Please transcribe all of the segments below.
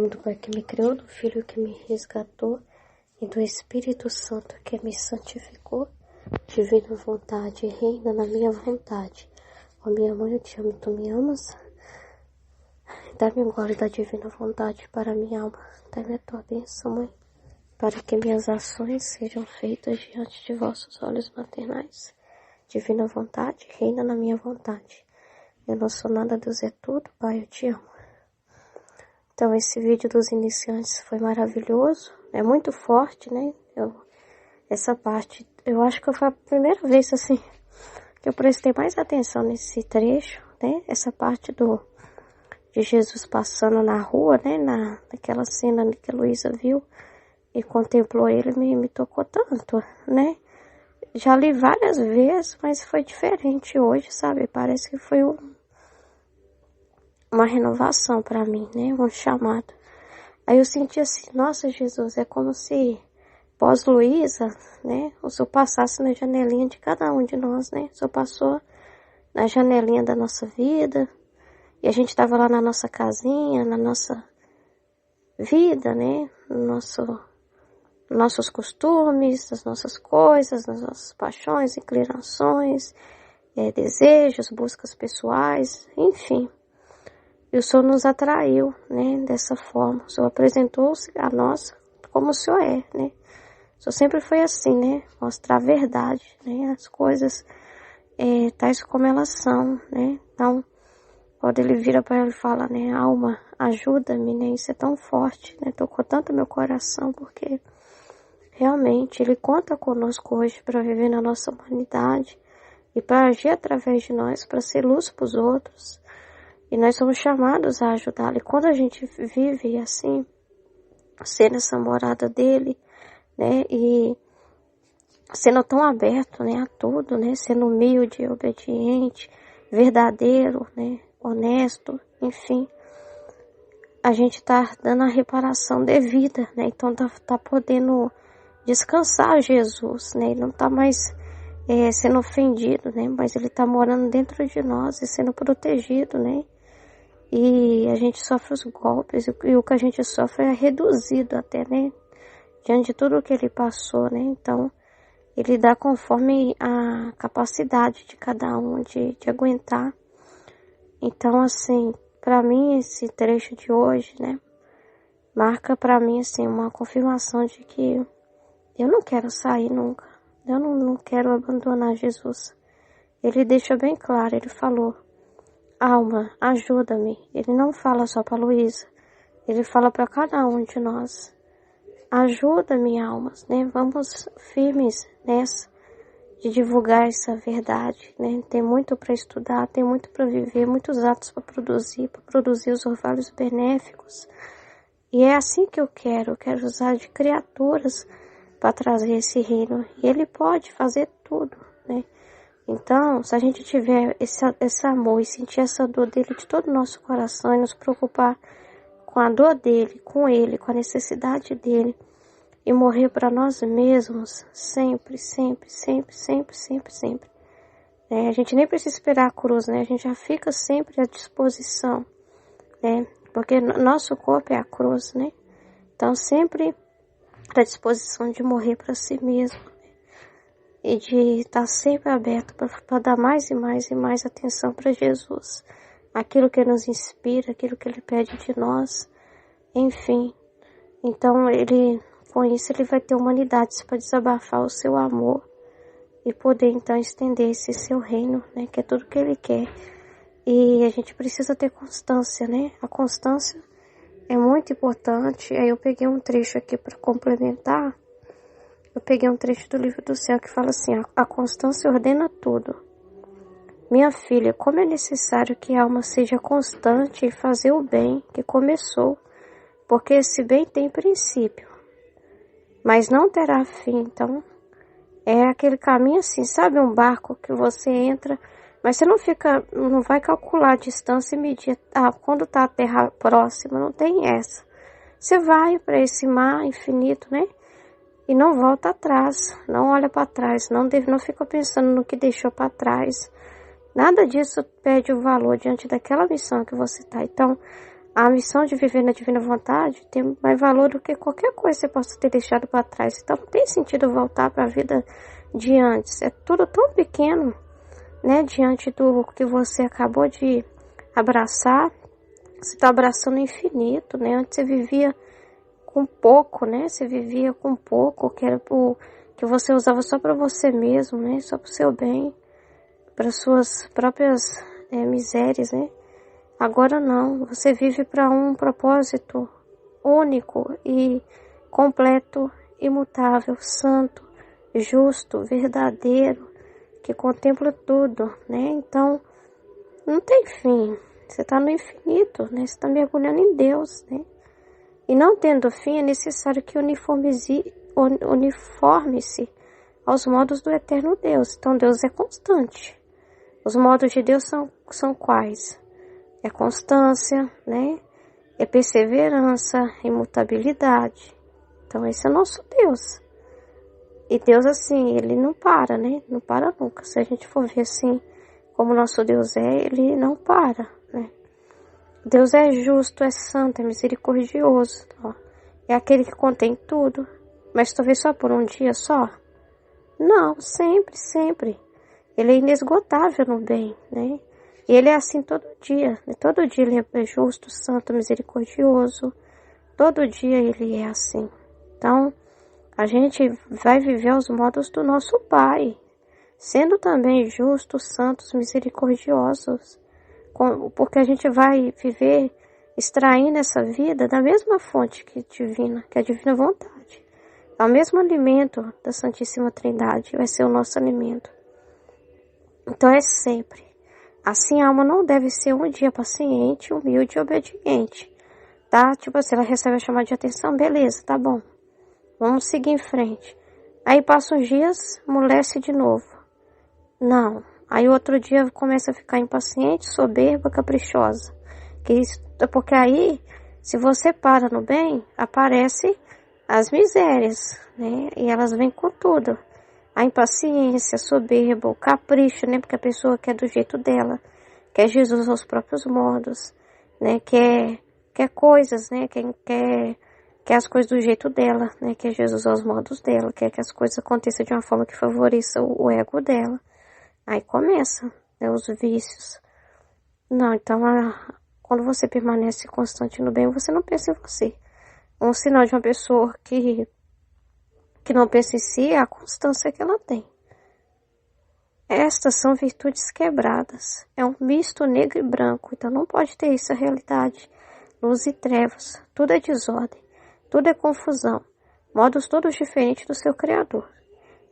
nome do Pai que me criou, do Filho que me resgatou e do Espírito Santo que me santificou. Divina vontade, reina na minha vontade. Ó minha mãe, eu te amo, tu me amas? Dá-me agora da divina vontade para a minha alma. Dá-me a tua bênção, mãe, para que minhas ações sejam feitas diante de vossos olhos maternais. Divina vontade, reina na minha vontade. Eu não sou nada, Deus é tudo, Pai, eu te amo. Então, esse vídeo dos iniciantes foi maravilhoso, é muito forte, né? Essa parte, eu acho que foi a primeira vez, assim, que eu prestei mais atenção nesse trecho, né? Essa parte de Jesus passando na rua, né? Naquela cena ali que a Luísa viu e contemplou ele, me tocou tanto, né? Já li várias vezes, mas foi diferente hoje, sabe? Parece que foi uma renovação para mim, né? Um chamado. Aí eu senti assim, nossa Jesus, é como se pós-Luísa, né? O Senhor passasse na janelinha de cada um de nós, né? O Senhor passou na janelinha da nossa vida e a gente estava lá na nossa casinha, na nossa vida, né? Nossos costumes, as nossas coisas, as nossas paixões, inclinações, desejos, buscas pessoais, enfim. E o Senhor nos atraiu, né, dessa forma. O Senhor apresentou-se a nós como o Senhor é, né. O Senhor sempre foi assim, né, mostrar a verdade, né, as coisas tais como elas são, né. Então, quando ele vira para ela e fala, né, alma, ajuda-me, né, isso é tão forte, né, tocou tanto meu coração, porque realmente ele conta conosco hoje para viver na nossa humanidade e para agir através de nós, para ser luz para os outros. E nós somos chamados a ajudá-lo. E quando a gente vive assim, sendo essa morada dele, né, e sendo tão aberto, né, a tudo, né, sendo humilde, obediente, verdadeiro, né, honesto, enfim, a gente tá dando a reparação devida, né, então tá podendo descansar Jesus, né, ele não tá mais sendo ofendido, né, mas ele tá morando dentro de nós e sendo protegido, né. E a gente sofre os golpes, e o que a gente sofre é reduzido até, né? Diante de tudo o que ele passou, né? Então, ele dá conforme a capacidade de cada um de aguentar. Então, assim, para mim, esse trecho de hoje, né? Marca para mim, assim, uma confirmação de que eu não quero sair nunca. Eu não quero abandonar Jesus. Ele deixa bem claro, ele falou, alma, ajuda-me. Ele não fala só para Luísa, ele fala para cada um de nós. Ajuda-me, almas, né? Vamos firmes nessa, de divulgar essa verdade, né? Tem muito para estudar, tem muito para viver, muitos atos para produzir os orvalhos benéficos. E é assim que eu quero usar de criaturas para trazer esse reino. E ele pode fazer tudo, né? Então, se a gente tiver esse amor e sentir essa dor dele de todo o nosso coração e nos preocupar com a dor dele, com ele, com a necessidade dele e morrer para nós mesmos sempre, sempre, sempre, sempre, sempre, sempre. A gente nem precisa esperar a cruz, né? A gente já fica sempre à disposição, né? Porque nosso corpo é a cruz, né? Então, sempre à disposição de morrer para si mesmo. E de estar sempre aberto para dar mais e mais e mais atenção para Jesus. Aquilo que nos inspira, aquilo que ele pede de nós, enfim. Então, com isso, ele vai ter humanidade para desabafar o seu amor e poder, então, estender esse seu reino, né? Que é tudo que ele quer. E a gente precisa ter constância, né? A constância é muito importante. Aí eu peguei um trecho aqui para complementar. Eu peguei um trecho do livro do céu que fala assim, a constância ordena tudo. Minha filha, como é necessário que a alma seja constante em fazer o bem que começou, porque esse bem tem princípio, mas não terá fim. Então, é aquele caminho assim, sabe, um barco que você entra, mas você não vai calcular a distância e medir, quando tá a terra próxima, não tem essa. Você vai para esse mar infinito, né? E não volta atrás, não olha para trás, não fica pensando no que deixou para trás. Nada disso perde o valor diante daquela missão que você está. Então, A missão de viver na divina vontade tem mais valor do que qualquer coisa que você possa ter deixado para trás. Então não tem sentido voltar para a vida de antes. É tudo tão pequeno, né? Diante do que você acabou de abraçar. Você está abraçando o infinito, né? Antes você vivia com pouco, né? Você vivia com pouco, que era o que você usava só para você mesmo, né? Só para o seu bem, para suas próprias misérias, né? Agora não, você vive para um propósito único e completo, imutável, santo, justo, verdadeiro, que contempla tudo, né? Então, não tem fim. Você está no infinito, né? Você está mergulhando em Deus, né? E não tendo fim, é necessário que uniforme-se aos modos do eterno Deus. Então, Deus é constante. Os modos de Deus são quais? É constância, né? É perseverança, imutabilidade. Então, esse é o nosso Deus. E Deus, assim, ele não para, né? Não para nunca. Se a gente for ver assim, como nosso Deus é, ele não para, né? Deus é justo, é santo, é misericordioso. Ó. É aquele que contém tudo. Mas talvez só por um dia só? Não, sempre, sempre. Ele é inesgotável no bem, né? E ele é assim todo dia, né? Todo dia ele é justo, santo, misericordioso. Todo dia ele é assim. Então, a gente vai viver aos modos do nosso Pai, sendo também justos, santos, misericordiosos. Porque a gente vai viver extraindo essa vida da mesma fonte que é a divina vontade. É o mesmo alimento da Santíssima Trindade, vai ser o nosso alimento. Então é sempre. Assim, a alma não deve ser um dia paciente, humilde e obediente, tá? Tipo assim, ela recebe a chamada de atenção, beleza, tá bom. Vamos seguir em frente. Aí passa uns dias, amolece de novo. Não. Aí outro dia começa a ficar impaciente, soberba, caprichosa. Porque aí, se você para no bem, aparece as misérias, né? E elas vêm com tudo. A impaciência, a soberba, o capricho, né? Porque a pessoa quer do jeito dela, quer Jesus aos próprios modos, né? Quer coisas, né? Quer as coisas do jeito dela, né? Quer Jesus aos modos dela, quer que as coisas aconteçam de uma forma que favoreça o ego dela. Aí começa, né? Os vícios. Não, então quando você permanece constante no bem, você não pensa em você. Um sinal de uma pessoa que não pensa em si é a constância que ela tem. Estas são virtudes quebradas. É um misto negro e branco, então não pode ter isso a realidade. Luz e trevas, tudo é desordem, tudo é confusão, modos todos diferentes do seu Criador.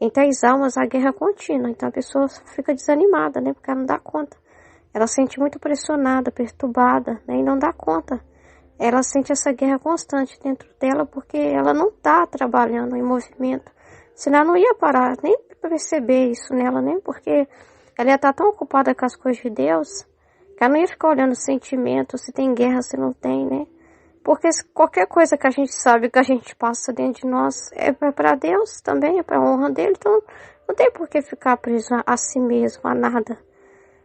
Em tais almas há guerra contínua, então a pessoa fica desanimada, né? Porque ela não dá conta. Ela se sente muito pressionada, perturbada, né? E não dá conta. Ela sente essa guerra constante dentro dela porque ela não está trabalhando em movimento. Senão ela não ia parar, nem perceber isso nela, nem porque ela ia estar tão ocupada com as coisas de Deus que ela não ia ficar olhando os sentimentos, se tem guerra, se não tem, né? Porque qualquer coisa que a gente sabe, que a gente passa dentro de nós, é para Deus também, é para a honra dele. Então não tem por que ficar preso a si mesmo, a nada,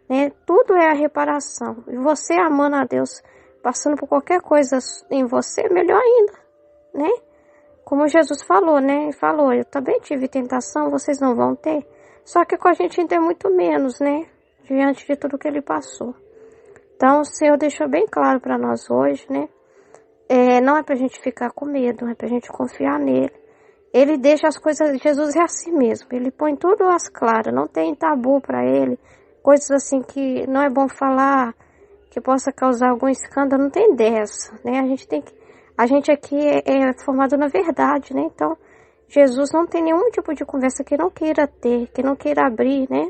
né? Tudo é a reparação. E você amando a Deus, passando por qualquer coisa em você, melhor ainda, né? Como Jesus falou, né? Ele falou, eu também tive tentação, vocês não vão ter. Só que com a gente ainda é muito menos, né? Diante de tudo que ele passou. Então o Senhor deixou bem claro para nós hoje, né? Não é pra gente ficar com medo, é pra gente confiar nele. Ele deixa as coisas, Jesus é assim mesmo, ele põe tudo às claras, não tem tabu para ele, coisas assim que não é bom falar, que possa causar algum escândalo, não tem dessa, né? A gente aqui é formado na verdade, né? Então, Jesus não tem nenhum tipo de conversa que não queira ter, que não queira abrir, né?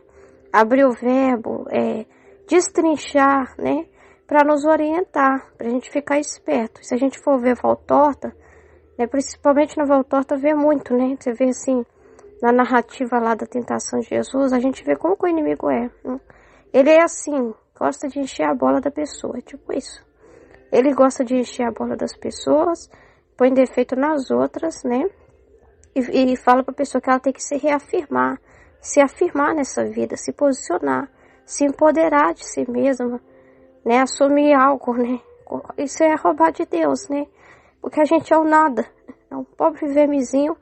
Abrir o verbo, destrinchar, né? Para nos orientar, para a gente ficar esperto. Se a gente for ver Valtorta, né? Principalmente na Valtorta, vê muito, né? Você vê assim, na narrativa lá da tentação de Jesus, a gente vê como que o inimigo é. Né? Ele é assim, gosta de encher a bola da pessoa, é tipo isso. Ele gosta de encher a bola das pessoas, põe defeito nas outras, né? E fala para a pessoa que ela tem que se reafirmar, se afirmar nessa vida, se posicionar, se empoderar de si mesma, né? Assumir algo, né? Isso é roubar de Deus, né? Porque a gente é o nada. É um pobre vermezinho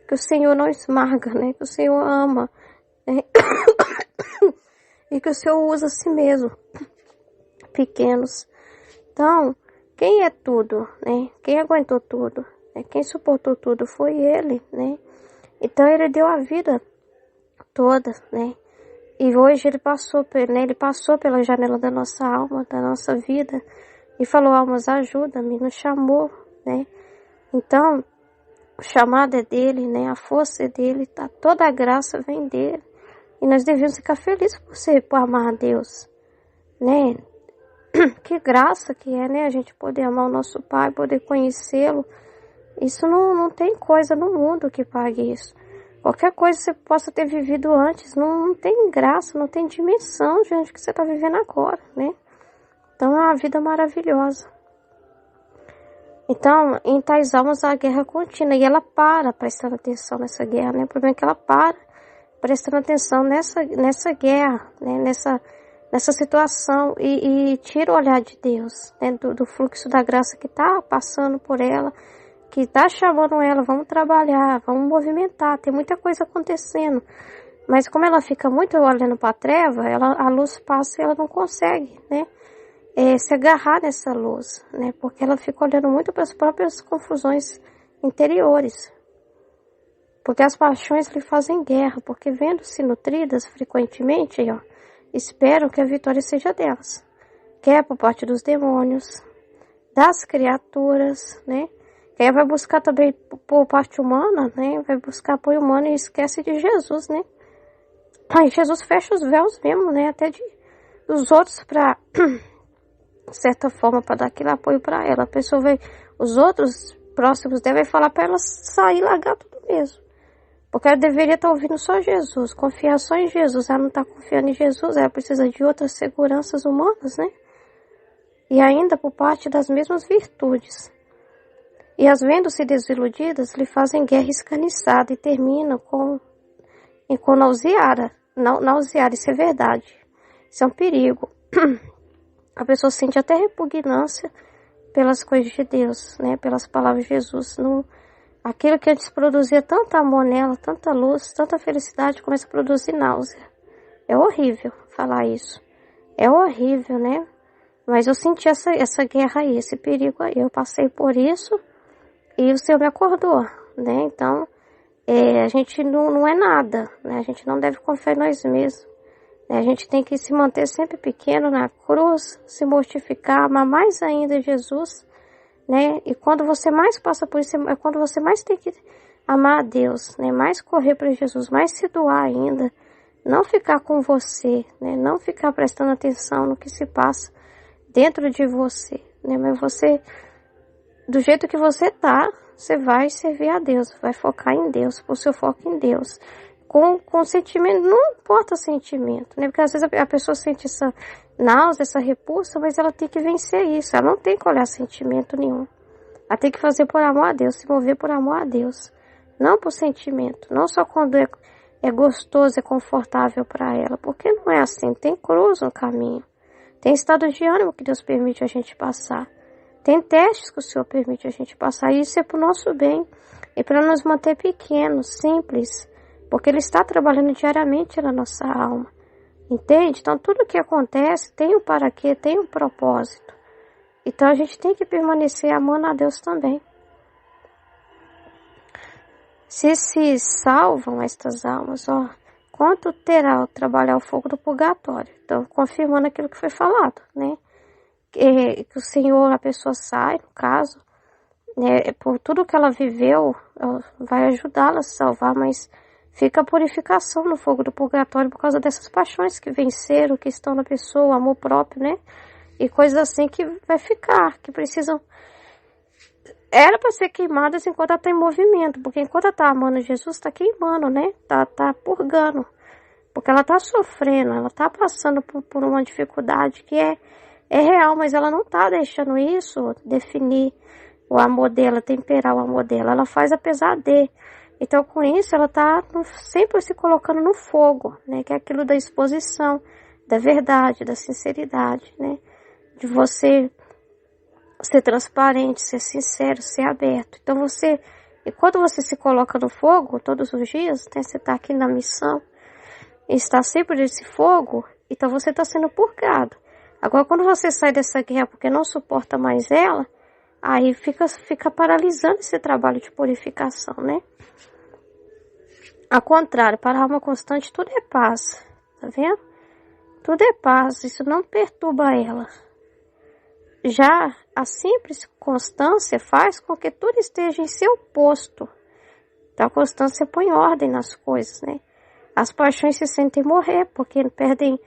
que o Senhor não esmaga, né? Que o Senhor ama, né? E que o Senhor usa a si mesmo. Pequenos. Então, quem é tudo, né? Quem aguentou tudo, né? Quem suportou tudo foi Ele, né? Então Ele deu a vida toda, né? E hoje Ele passou, né? Ele passou pela janela da nossa alma, da nossa vida, e falou: almas, ajuda-me, nos chamou, né? Então, o chamado é dele, né? A força é dele, tá? Toda a graça vem dele. E nós devemos ficar felizes por amar a Deus, né? Que graça que é, né? A gente poder amar o nosso Pai, poder conhecê-lo. Isso não tem coisa no mundo que pague isso. Qualquer coisa que você possa ter vivido antes, não tem graça, não tem dimensão diante do que você está vivendo agora, né? Então é uma vida maravilhosa. Então, em tais almas a guerra contínua, e ela para prestando atenção nessa guerra, né? O problema é que ela para prestando atenção nessa guerra, né? Nessa situação e tira o olhar de Deus, né? Do fluxo da graça que está passando por ela, que está chamando ela: vamos trabalhar, vamos movimentar, tem muita coisa acontecendo. Mas como ela fica muito olhando para a treva, a luz passa e ela não consegue, né? Se agarrar nessa luz, né? Porque ela fica olhando muito para as próprias confusões interiores. Porque as paixões lhe fazem guerra, porque vendo-se nutridas frequentemente, ó, esperam que a vitória seja delas. Quer por parte dos demônios, das criaturas, né? Que aí vai buscar também por parte humana, né? Vai buscar apoio humano e esquece de Jesus, né? Aí Jesus fecha os véus mesmo, né? Até dos outros para, de certa forma, para dar aquele apoio para ela. A pessoa vai, os outros próximos devem falar para ela sair e largar tudo mesmo. Porque ela deveria estar ouvindo só Jesus, confiar só em Jesus. Ela não está confiando em Jesus, ela precisa de outras seguranças humanas, né? E ainda por parte das mesmas virtudes. E as vendo-se desiludidas, lhe fazem guerra escaniçada e terminam com nauseada. Nauseada, isso é verdade. Isso é um perigo. A pessoa sente até repugnância pelas coisas de Deus, né? Pelas palavras de Jesus. Aquilo que antes produzia tanto amor nela, tanta luz, tanta felicidade, começa a produzir náusea. É horrível falar isso. É horrível, né? Mas eu senti essa guerra aí, esse perigo aí. Eu passei por isso e o Senhor me acordou, né? Então, a gente não é nada, né? A gente não deve confiar em nós mesmos. A gente tem que se manter sempre pequeno na cruz, se mortificar, amar mais ainda Jesus, né? E quando você mais passa por isso, é quando você mais tem que amar a Deus, né? Mais correr para Jesus, mais se doar ainda. Não ficar com você, né? Não ficar prestando atenção no que se passa dentro de você, né? Mas você, do jeito que você tá, você vai servir a Deus, vai focar em Deus, por seu foco em Deus. Com sentimento, não importa o sentimento, né? Porque às vezes a pessoa sente essa náusea, essa repulsa, mas ela tem que vencer isso, ela não tem que olhar sentimento nenhum. Ela tem que fazer por amor a Deus, se mover por amor a Deus, não por sentimento, não só quando é gostoso, é confortável para ela, porque não é assim, tem cruz no caminho, tem estado de ânimo que Deus permite a gente passar, tem testes que o Senhor permite a gente passar, e isso é para o nosso bem, e para nos manter pequenos, simples, porque Ele está trabalhando diariamente na nossa alma, entende? Então tudo que acontece tem um para quê, tem um propósito, então a gente tem que permanecer amando a Deus também. Se salvam estas almas, ó, quanto terá o trabalhar o fogo do purgatório? Então, confirmando aquilo que foi falado, né? Que o Senhor, a pessoa sai, no caso, né, por tudo que ela viveu, vai ajudá-la a se salvar, mas fica a purificação no fogo do purgatório por causa dessas paixões que venceram, que estão na pessoa, o amor próprio, né? E coisas assim que vai ficar, que precisam... Era para ser queimadas enquanto ela está em movimento, porque enquanto ela está amando Jesus, está queimando, né? Tá purgando, porque ela está sofrendo, ela está passando por uma dificuldade que é real, mas ela não está deixando isso definir o amor dela, temperar o amor dela, ela faz apesar de. Então com isso ela está sempre se colocando no fogo, né? Que é aquilo da exposição, da verdade, da sinceridade, né? De você ser transparente, ser sincero, ser aberto. Então e quando você se coloca no fogo todos os dias, né, você está aqui na missão, e está sempre nesse fogo, então você está sendo purgado. Agora, quando você sai dessa guerra porque não suporta mais ela, aí fica paralisando esse trabalho de purificação, né? Ao contrário, para a alma constante tudo é paz, tá vendo? Tudo é paz, isso não perturba ela. Já a simples constância faz com que tudo esteja em seu posto. Então a constância põe ordem nas coisas, né? As paixões se sentem morrer, porque perdem...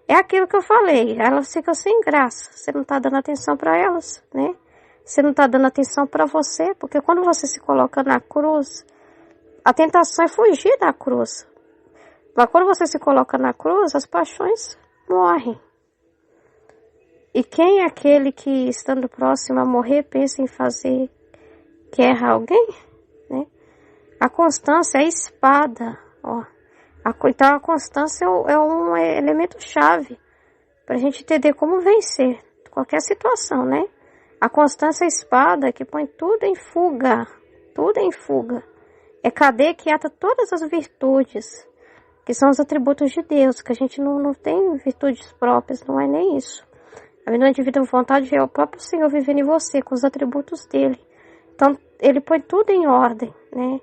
É aquilo que eu falei, elas ficam sem graça. Você não está dando atenção para elas, né? Você não está dando atenção para você, porque quando você se coloca na cruz, a tentação é fugir da cruz. Mas quando você se coloca na cruz, as paixões morrem. E quem é aquele que, estando próximo a morrer, pensa em fazer guerra a alguém? Né? A constância é a espada. Ó. Então a constância é um elemento-chave para a gente entender como vencer qualquer situação, né? A constância é a espada que põe tudo em fuga. Tudo em fuga. É cadeia que ata todas as virtudes, que são os atributos de Deus, que a gente não tem virtudes próprias, não é nem isso. A vida de vida e vontade é o próprio Senhor vivendo em você, com os atributos dele. Então, ele põe tudo em ordem, né?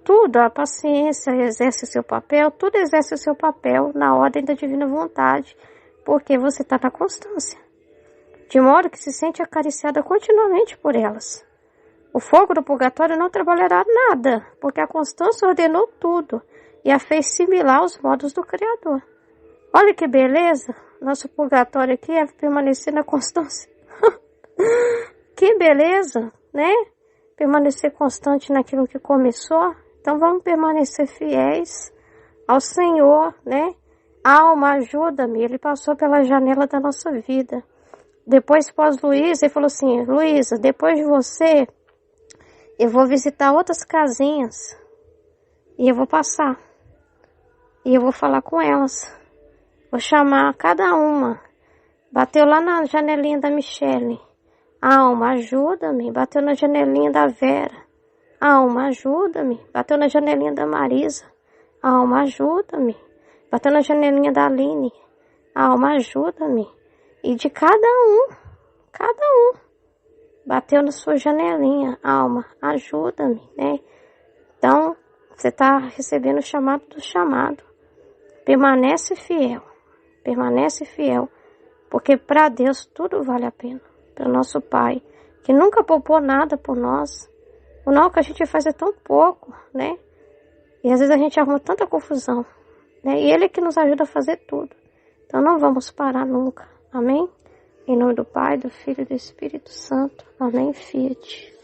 Tudo, a paciência exerce o seu papel, tudo exerce o seu papel na ordem da divina vontade, porque você está na constância. De modo que se sente acariciada continuamente por elas. O fogo do purgatório não trabalhará nada, porque a constância ordenou tudo e a fez similar aos modos do Criador. Olha que beleza! Nosso purgatório aqui é permanecer na constância. Que beleza, né? Permanecer constante naquilo que começou. Então vamos permanecer fiéis ao Senhor, né? Alma, ajuda-me. Ele passou pela janela da nossa vida. Depois pós Luísa, ele falou assim, Luísa, depois de você, eu vou visitar outras casinhas. E eu vou passar. E eu vou falar com elas. Vou chamar cada uma. Bateu lá na janelinha da Michele. Alma, ajuda-me. Bateu na janelinha da Vera. Alma, ajuda-me. Bateu na janelinha da Marisa. Alma, ajuda-me. Bateu na janelinha da Aline. Alma, ajuda-me. E de cada um. Bateu na sua janelinha. Alma, ajuda-me, né? Então, você está recebendo o chamado do chamado. Permanece fiel. Permanece fiel, porque para Deus tudo vale a pena. Para o nosso Pai, que nunca poupou nada por nós. O não que a gente faz é tão pouco, né? E às vezes a gente arruma tanta confusão, né? E Ele é que nos ajuda a fazer tudo. Então não vamos parar nunca. Amém? Em nome do Pai, do Filho e do Espírito Santo. Amém, Fiat.